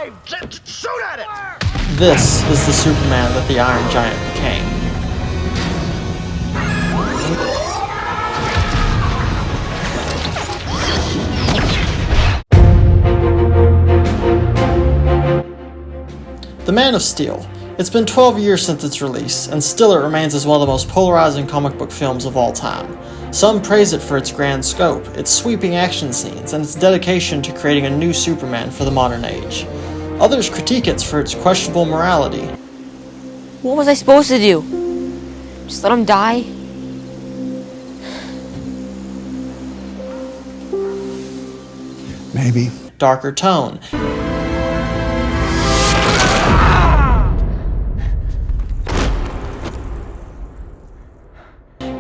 alive! Shoot at it! This is the Superman that the Iron Giant became. The Man of Steel. It's been 12 years since its release, and still it remains as one of the most polarizing comic book films of all time. Some praise it for its grand scope, its sweeping action scenes, and its dedication to creating a new Superman for the modern age. Others critique it for its questionable morality. What was I supposed to do? Just let him die? Maybe. Darker tone.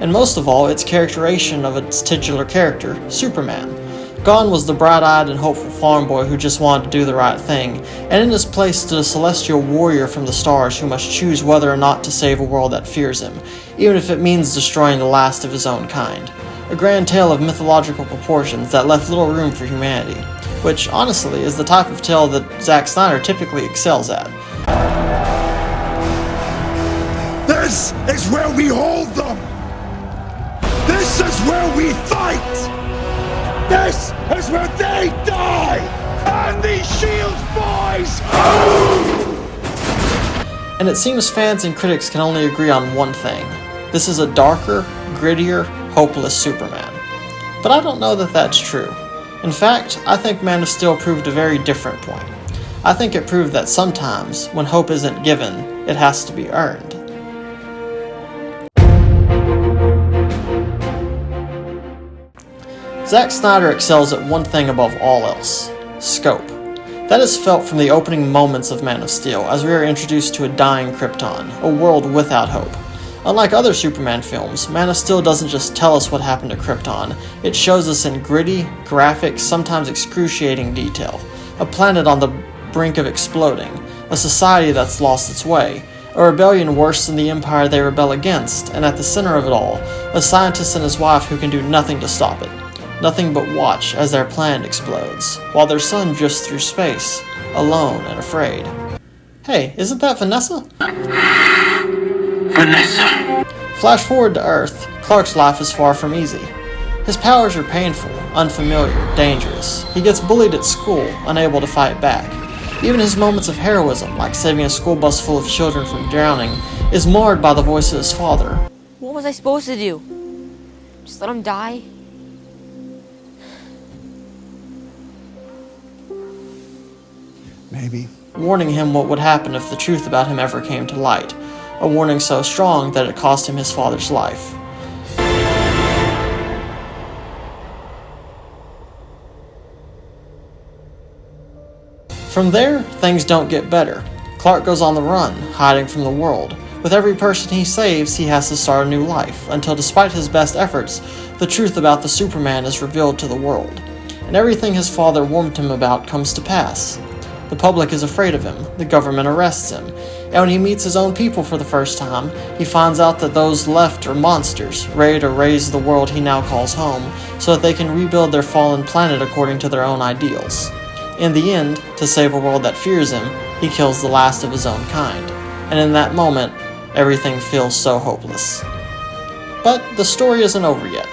And most of all, its characterization of its titular character, Superman. Gone was the bright-eyed and hopeful farm boy who just wanted to do the right thing, and in his place stood a celestial warrior from the stars who must choose whether or not to save a world that fears him, even if it means destroying the last of his own kind. A grand tale of mythological proportions that left little room for humanity, which, honestly, is the type of tale that Zack Snyder typically excels at. This is where we hold them! This is where we fight! This is where they die! And these shields, boys! And it seems fans and critics can only agree on one thing. This is a darker, grittier, hopeless Superman. But I don't know that that's true. In fact, I think Man of Steel proved a very different point. I think it proved that sometimes, when hope isn't given, it has to be earned. Zack Snyder excels at one thing above all else: scope. That is felt from the opening moments of Man of Steel, as we are introduced to a dying Krypton, a world without hope. Unlike other Superman films, Man of Steel doesn't just tell us what happened to Krypton, it shows us in gritty, graphic, sometimes excruciating detail. A planet on the brink of exploding, a society that's lost its way, a rebellion worse than the empire they rebel against, and at the center of it all, a scientist and his wife who can do nothing to stop it. Nothing but watch as their planet explodes, while their son drifts through space, alone and afraid. Hey, isn't that Vanessa? Vanessa. Flash forward to Earth, Clark's life is far from easy. His powers are painful, unfamiliar, dangerous. He gets bullied at school, unable to fight back. Even his moments of heroism, like saving a school bus full of children from drowning, is marred by the voice of his father. What was I supposed to do? Just let him die? Maybe. Warning him what would happen if the truth about him ever came to light. A warning so strong that it cost him his father's life. From there, things don't get better. Clark goes on the run, hiding from the world. With every person he saves, he has to start a new life, until despite his best efforts, the truth about the Superman is revealed to the world. And everything his father warned him about comes to pass. The public is afraid of him, the government arrests him, and when he meets his own people for the first time, he finds out that those left are monsters, ready to raise the world he now calls home, so that they can rebuild their fallen planet according to their own ideals. In the end, to save a world that fears him, he kills the last of his own kind, and in that moment, everything feels so hopeless. But the story isn't over yet.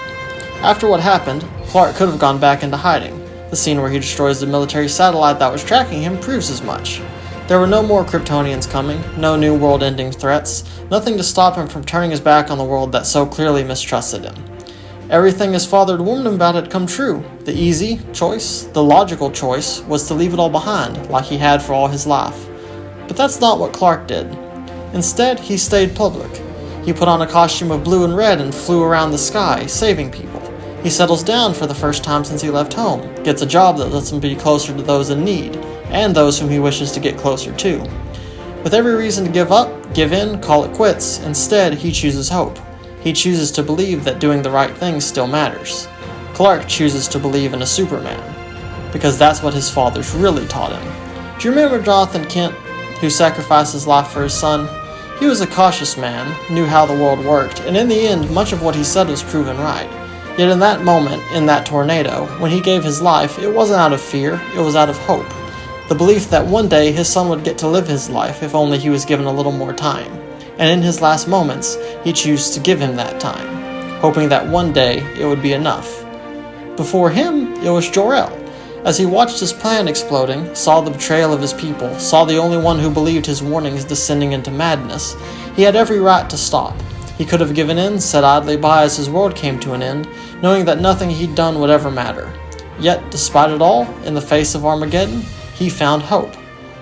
After what happened, Clark could have gone back into hiding. The scene where he destroys the military satellite that was tracking him proves as much. There were no more Kryptonians coming, no new world-ending threats, nothing to stop him from turning his back on the world that so clearly mistrusted him. Everything his father had warned him about had come true. The easy choice, the logical choice, was to leave it all behind, like he had for all his life. But that's not what Clark did. Instead, he stayed public. He put on a costume of blue and red and flew around the sky, saving people. He settles down for the first time since he left home, gets a job that lets him be closer to those in need, and those whom he wishes to get closer to. With every reason to give up, give in, call it quits, instead he chooses hope. He chooses to believe that doing the right thing still matters. Clark chooses to believe in a Superman, because that's what his fathers really taught him. Do you remember Jonathan Kent, who sacrificed his life for his son? He was a cautious man, knew how the world worked, and in the end, much of what he said was proven right. Yet in that moment, in that tornado, when he gave his life, it wasn't out of fear, it was out of hope. The belief that one day his son would get to live his life if only he was given a little more time. And in his last moments, he chose to give him that time, hoping that one day it would be enough. Before him, it was Jor-El. As he watched his plan exploding, saw the betrayal of his people, saw the only one who believed his warnings descending into madness, he had every right to stop. He could have given in, sat idly by as his world came to an end, knowing that nothing he'd done would ever matter. Yet, despite it all, in the face of Armageddon, he found hope.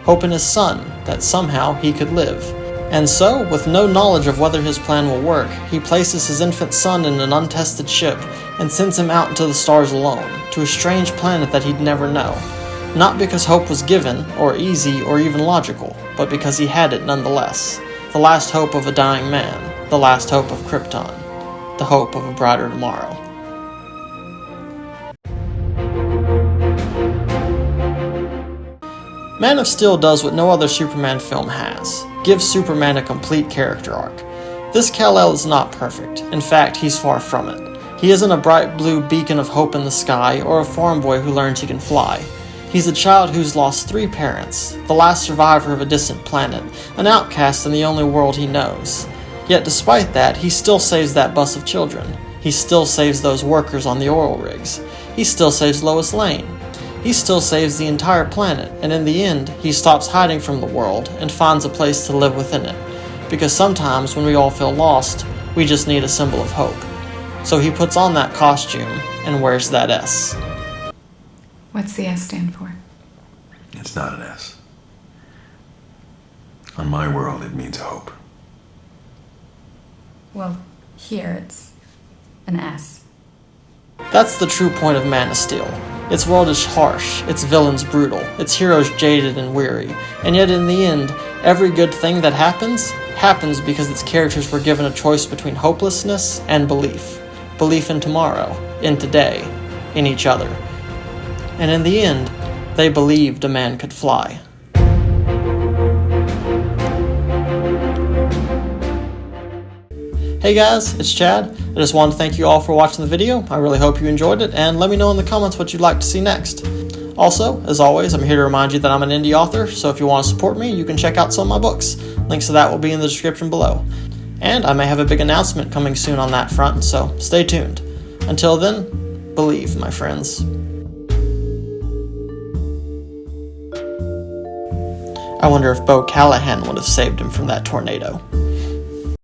Hope in his son, that somehow he could live. And so, with no knowledge of whether his plan will work, he places his infant son in an untested ship and sends him out into the stars alone, to a strange planet that he'd never know. Not because hope was given, or easy, or even logical, but because he had it nonetheless. The last hope of a dying man, the last hope of Krypton, the hope of a brighter tomorrow. Man of Steel does what no other Superman film has, gives Superman a complete character arc. This Kal-El is not perfect, in fact he's far from it. He isn't a bright blue beacon of hope in the sky, or a farm boy who learns he can fly. He's a child who's lost 3 parents, the last survivor of a distant planet, an outcast in the only world he knows. Yet despite that, he still saves that bus of children. He still saves those workers on the oil rigs. He still saves Lois Lane. He still saves the entire planet, and in the end, he stops hiding from the world and finds a place to live within it. Because sometimes when we all feel lost, we just need a symbol of hope. So he puts on that costume and wears that S. What's the S stand for? It's not an S. On my world, it means hope. Well, here it's an S. That's the true point of Man of Steel. Its world is harsh, its villains brutal, its heroes jaded and weary, and yet in the end, every good thing that happens because its characters were given a choice between hopelessness and belief. Belief in tomorrow, in today, in each other. And in the end, they believed a man could fly. Hey guys, it's Chad. I just wanted to thank you all for watching the video. I really hope you enjoyed it, and let me know in the comments what you'd like to see next. Also, as always, I'm here to remind you that I'm an indie author, so if you want to support me, you can check out some of my books. Links to that will be in the description below. And I may have a big announcement coming soon on that front, so stay tuned. Until then, believe, my friends. I wonder if Bo Callahan would have saved him from that tornado.